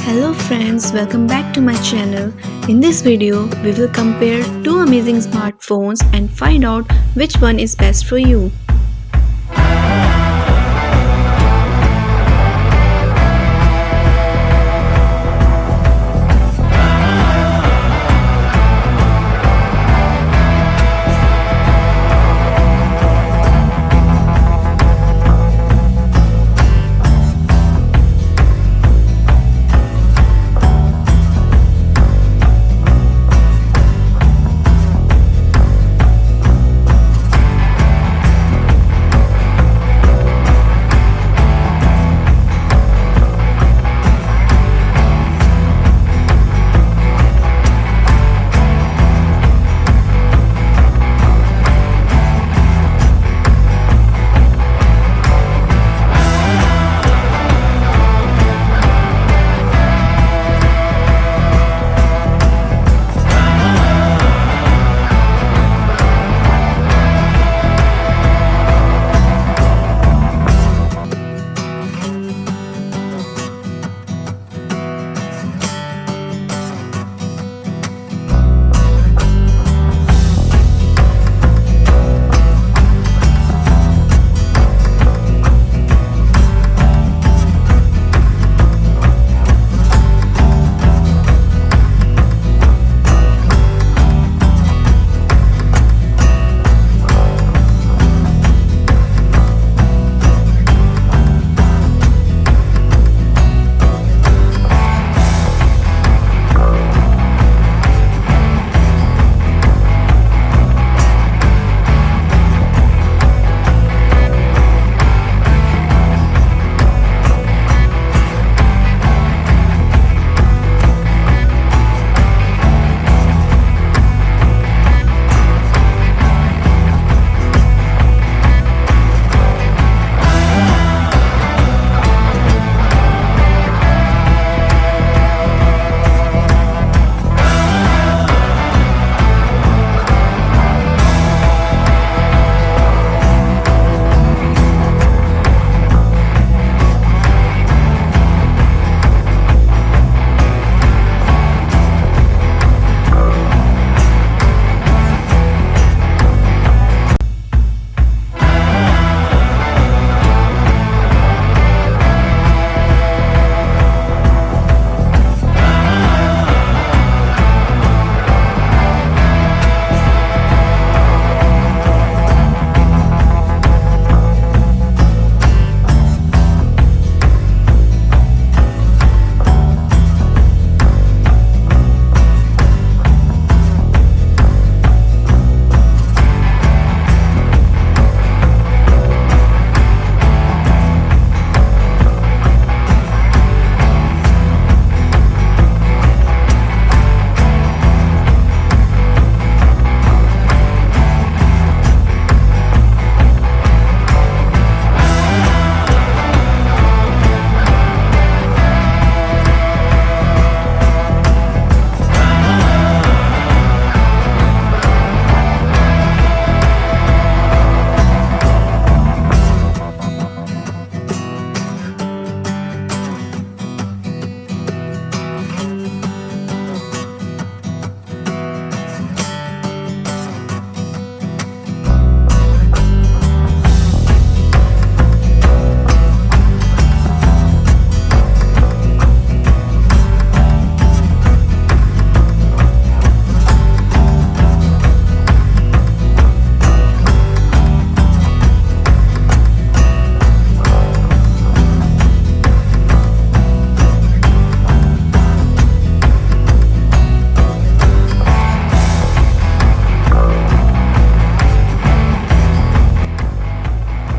Hello friends, welcome back to my channel. In this video, we will compare two amazing smartphones and find out which one is best for you.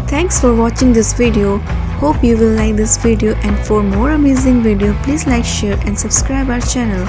Thanks for watching this video. Hope you will like this video, and for more amazing video please like, share and subscribe our channel.